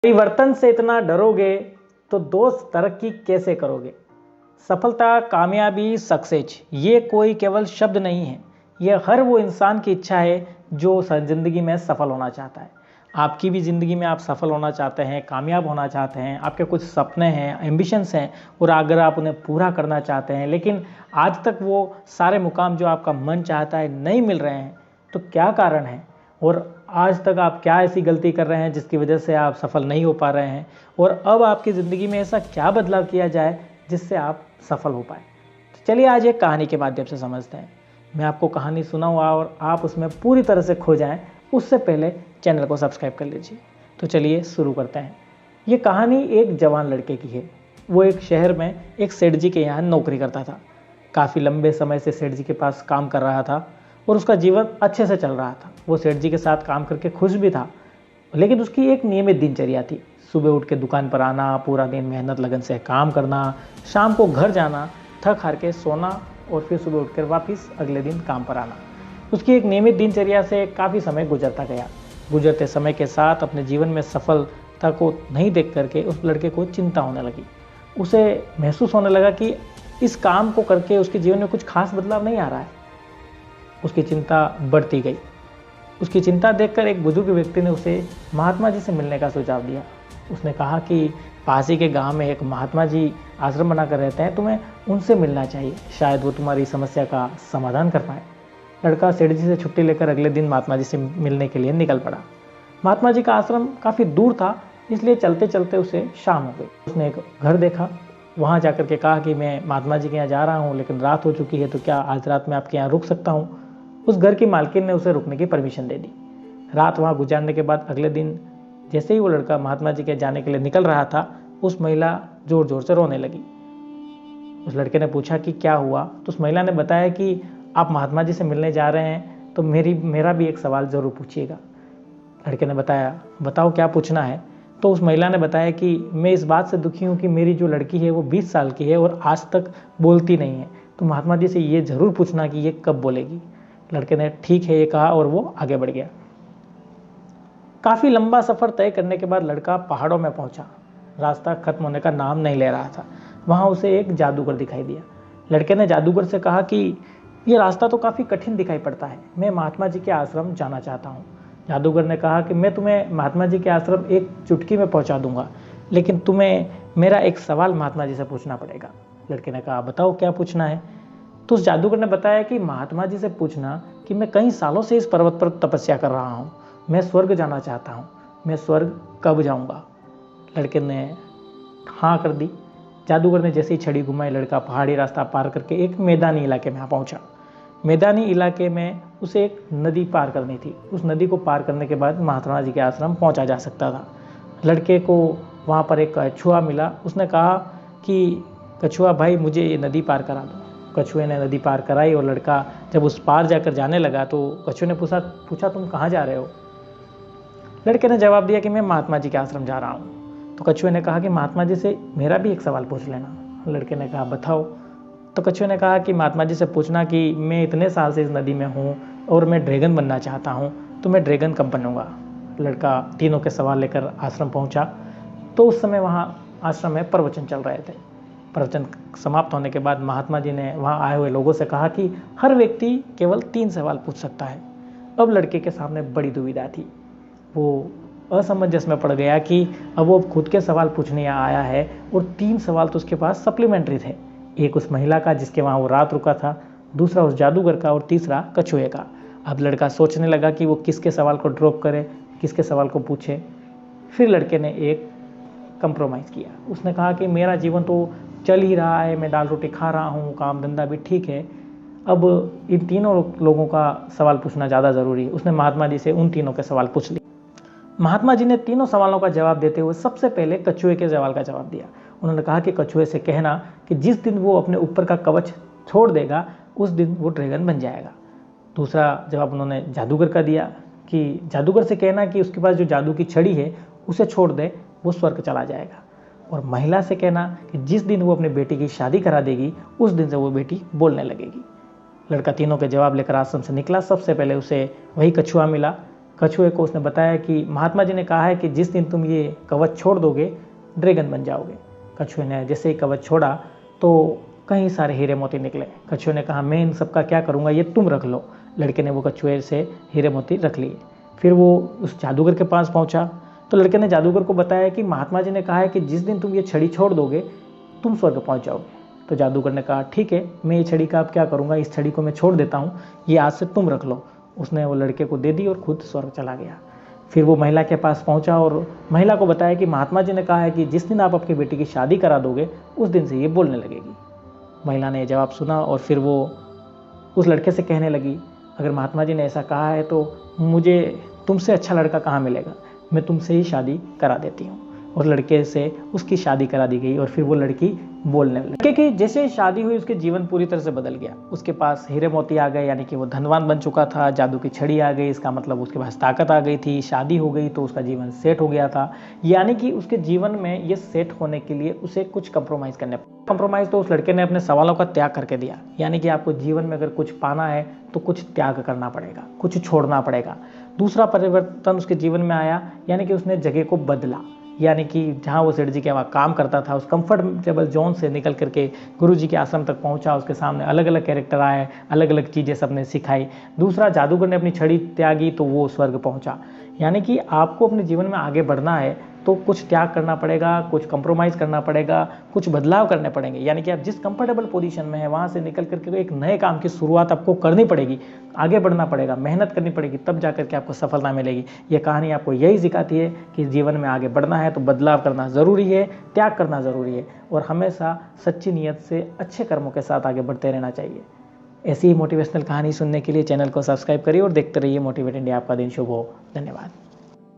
परिवर्तन से इतना डरोगे तो दोस्त तरक्की कैसे करोगे। सफलता, कामयाबी, सक्सेस ये कोई केवल शब्द नहीं है। यह हर वो इंसान की इच्छा है जो ज़िंदगी में सफल होना चाहता है। आपकी भी ज़िंदगी में आप सफल होना चाहते हैं, कामयाब होना चाहते हैं, आपके कुछ सपने हैं, एम्बिशंस हैं और अगर आप उन्हें पूरा करना चाहते हैं लेकिन आज तक वो सारे मुकाम जो आपका मन चाहता है नहीं मिल रहे हैं, तो क्या कारण है और आज तक आप क्या ऐसी गलती कर रहे हैं जिसकी वजह से आप सफल नहीं हो पा रहे हैं और अब आपकी ज़िंदगी में ऐसा क्या बदलाव किया जाए जिससे आप सफल हो पाए। तो चलिए आज एक कहानी के माध्यम से समझते हैं। मैं आपको कहानी सुनाऊंगा और आप उसमें पूरी तरह से खो जाएं, उससे पहले चैनल को सब्सक्राइब कर लीजिए। तो चलिए शुरू करते हैं। ये कहानी एक जवान लड़के की है। वो एक शहर में एक सेठ जी के यहाँ नौकरी करता था। काफ़ी लंबे समय से सेठ जी के पास काम कर रहा था और उसका जीवन अच्छे से चल रहा था। वो सेठ जी के साथ काम करके खुश भी था, लेकिन उसकी एक नियमित दिनचर्या थी। सुबह उठ के दुकान पर आना, पूरा दिन मेहनत लगन से काम करना, शाम को घर जाना, थक हार के सोना और फिर सुबह उठकर वापस अगले दिन काम पर आना। उसकी एक नियमित दिनचर्या से काफ़ी समय गुजरता गया। गुजरते समय के साथ अपने जीवन में सफलता को नहीं देख करके उस लड़के को चिंता होने लगी। उसे महसूस होने लगा कि इस काम को करके उसके जीवन में कुछ खास बदलाव नहीं आ रहा है। उसकी चिंता बढ़ती गई। उसकी चिंता देखकर एक बुजुर्ग व्यक्ति ने उसे महात्मा जी से मिलने का सुझाव दिया। उसने कहा कि पास ही के गांव में एक महात्मा जी आश्रम बनाकर रहते हैं, तुम्हें उनसे मिलना चाहिए, शायद वो तुम्हारी समस्या का समाधान कर पाए। लड़का सेठ जी से छुट्टी लेकर अगले दिन महात्मा जी से मिलने के लिए निकल पड़ा। महात्मा जी का आश्रम काफ़ी दूर था, इसलिए चलते चलते उसे शाम हो गई। उसने एक घर देखा, वहाँ जाकर के कहा कि मैं महात्मा जी के यहाँ जा रहा हूँ लेकिन रात हो चुकी है, तो क्या आज रात में आपके यहाँ रुक सकता हूँ। उस घर की मालकिन ने उसे रुकने की परमिशन दे दी। रात वहाँ गुजारने के बाद अगले दिन जैसे ही वो लड़का महात्मा जी के जाने के लिए निकल रहा था, उस महिला जोर जोर से रोने लगी। उस लड़के ने पूछा कि क्या हुआ, तो उस महिला ने बताया कि आप महात्मा जी से मिलने जा रहे हैं तो मेरा भी एक सवाल ज़रूर पूछिएगा। लड़के ने बताया, बताओ क्या पूछना है। तो उस महिला ने बताया कि मैं इस बात से दुखी हूँ कि मेरी जो लड़की है वो 20 साल की है और आज तक बोलती नहीं है, तो महात्मा जी से ये ज़रूर पूछना कि ये कब बोलेगी। लड़के ने ठीक है ये कहा और वो आगे बढ़ गया। काफ़ी लंबा सफ़र तय करने के बाद लड़का पहाड़ों में पहुंचा। रास्ता खत्म होने का नाम नहीं ले रहा था। वहाँ उसे एक जादूगर दिखाई दिया। लड़के ने जादूगर से कहा कि ये रास्ता तो काफ़ी कठिन दिखाई पड़ता है, मैं महात्मा जी के आश्रम जाना चाहता हूँ। जादूगर ने कहा कि मैं तुम्हें महात्मा जी के आश्रम एक चुटकी में पहुँचा दूंगा, लेकिन तुम्हें मेरा एक सवाल महात्मा जी से पूछना पड़ेगा। लड़के ने कहा, बताओ क्या पूछना है। तो उस जादूगर ने बताया कि महात्मा जी से पूछना कि मैं कई सालों से इस पर्वत पर तपस्या कर रहा हूँ, मैं स्वर्ग जाना चाहता हूँ, मैं स्वर्ग कब जाऊँगा। लड़के ने हाँ कर दी। जादूगर ने जैसे ही छड़ी घुमाई, लड़का पहाड़ी रास्ता पार करके एक मैदानी इलाके में पहुँचा। मैदानी इलाके में उसे एक नदी पार करनी थी। उस नदी को पार करने के बाद महात्मा जी के आश्रम पहुँचा जा सकता था। लड़के को वहाँ पर एक कछुआ मिला। उसने कहा कि कछुआ भाई, मुझे ये नदी पार करा दो। कछुए ने नदी पार कराई और लड़का जब उस पार जाकर जाने लगा तो कछुए ने पूछा तुम कहाँ जा रहे हो। लड़के ने जवाब दिया कि मैं महात्मा जी के आश्रम जा रहा हूँ। तो कछुए ने कहा कि महात्मा जी से मेरा भी एक सवाल पूछ लेना। लड़के ने कहा बताओ। तो कछुए ने कहा कि महात्मा जी से पूछना कि मैं इतने साल से इस नदी में हूँ और मैं ड्रैगन बनना चाहता हूँ, तो मैं ड्रैगन कब बनूंगा। लड़का तीनों के सवाल लेकर आश्रम पहुँचा। तो उस समय वहाँ आश्रम में प्रवचन चल रहे थे। प्रवचन समाप्त होने के बाद महात्मा जी ने वहाँ आए हुए लोगों से कहा कि हर व्यक्ति केवल 3 सवाल पूछ सकता है। अब लड़के के सामने बड़ी दुविधा थी। वो असमंजस में पड़ गया कि अब वो खुद के सवाल पूछने आया है और 3 सवाल तो उसके पास सप्लीमेंट्री थे। एक उस महिला का जिसके वहाँ वो रात रुका था, दूसरा उस जादूगर का और तीसरा कछुए का। अब लड़का सोचने लगा कि वो किसके सवाल को ड्रॉप करे, किसके सवाल को पूछे। फिर लड़के ने एक कंप्रोमाइज़ किया। उसने कहा कि मेरा जीवन तो चल ही रहा है, मैं दाल रोटी खा रहा हूँ, काम धंधा भी ठीक है, अब इन तीनों लोगों का सवाल पूछना ज़्यादा ज़रूरी है। उसने महात्मा जी से उन तीनों के सवाल पूछ लिए। महात्मा जी ने तीनों सवालों का जवाब देते हुए सबसे पहले कछुए के सवाल का जवाब दिया। उन्होंने कहा कि कछुए से कहना कि जिस दिन वो अपने ऊपर का कवच छोड़ देगा उस दिन वो ड्रैगन बन जाएगा। दूसरा जवाब उन्होंने जादूगर का दिया कि जादूगर से कहना कि उसके पास जो जादू की छड़ी है उसे छोड़ दे, वो स्वर्ग चला जाएगा। और महिला से कहना कि जिस दिन वो अपनी बेटी की शादी करा देगी उस दिन से वो बेटी बोलने लगेगी। लड़का तीनों के जवाब लेकर आश्रम से निकला। सबसे पहले उसे वही कछुआ मिला। कछुए को उसने बताया कि महात्मा जी ने कहा है कि जिस दिन तुम ये कवच छोड़ दोगे ड्रैगन बन जाओगे। कछुए ने जैसे ही कवच छोड़ा तो कई सारे हीरे मोती निकले। कछुए ने कहा मैं इन सब का क्या करूँगा, ये तुम रख लो। लड़के ने वो कछुए से हीरे मोती रख लिए। फिर वो उस जादूगर के पास पहुंचा तो लड़के ने जादूगर को बताया कि महात्मा जी ने कहा है कि जिस दिन तुम ये छड़ी छोड़ दोगे तुम स्वर्ग पहुंच जाओगे। तो जादूगर ने कहा ठीक है, मैं ये छड़ी का अब क्या करूँगा, इस छड़ी को मैं छोड़ देता हूँ, ये आज से तुम रख लो। उसने वो लड़के को दे दी और खुद स्वर्ग चला गया। फिर वो महिला के पास पहुंचा और महिला को बताया कि महात्मा जी ने कहा है कि जिस दिन आप अपनी बेटी की शादी करा दोगे उस दिन से ये बोलने लगेगी। महिला ने जवाब सुना और फिर वो उस लड़के से कहने लगी, अगर महात्मा जी ने ऐसा कहा है तो मुझे तुमसे अच्छा लड़का कहाँ मिलेगा, मैं तुमसे ही शादी करा देती हूँ। और लड़के से उसकी शादी करा दी गई और फिर वो लड़की बोलने लगी। लड़के की जैसे शादी हुई उसके जीवन पूरी तरह से बदल गया। उसके पास हीरे मोती आ गए, यानी कि वो धनवान बन चुका था। जादू की छड़ी आ गई, इसका मतलब उसके पास ताकत आ गई थी। शादी हो गई तो उसका जीवन सेट हो गया था। यानी कि उसके जीवन में ये सेट होने के लिए उसे कुछ कंप्रोमाइज़ करने पड़े। कंप्रोमाइज़ तो उस लड़के ने अपने सवालों का त्याग करके दिया। यानी कि आपको जीवन में अगर कुछ पाना है तो कुछ त्याग करना पड़ेगा, कुछ छोड़ना पड़ेगा। दूसरा परिवर्तन उसके जीवन में आया, यानी कि उसने जगह को बदला। यानी कि जहाँ वो सेठ जी के वहाँ काम करता था उस कंफर्टेबल जोन से निकल करके गुरु जी के आश्रम तक पहुँचा। उसके सामने अलग अलग कैरेक्टर आए, अलग अलग चीज़ें सबने सिखाई। दूसरा, जादूगर ने अपनी छड़ी त्यागी तो वो स्वर्ग पहुँचा। यानी कि आपको अपने जीवन में आगे बढ़ना है तो कुछ त्याग करना पड़ेगा, कुछ कंप्रोमाइज़ करना पड़ेगा, कुछ बदलाव करने पड़ेंगे। यानी कि आप जिस कंफर्टेबल पोजीशन में है वहाँ से निकल करके एक नए काम की शुरुआत आपको करनी पड़ेगी, आगे बढ़ना पड़ेगा, मेहनत करनी पड़ेगी, तब जाकर के आपको सफलता मिलेगी। ये कहानी आपको यही सिखाती है कि जीवन में आगे बढ़ना है तो बदलाव करना ज़रूरी है, त्याग करना ज़रूरी है और हमेशा सच्ची नीयत से अच्छे कर्मों के साथ आगे बढ़ते रहना चाहिए। ऐसी ही मोटिवेशनल कहानी सुनने के लिए चैनल को सब्सक्राइब करिए और देखते रहिए मोटिवेट इंडिया। आपका दिन शुभ हो। धन्यवाद।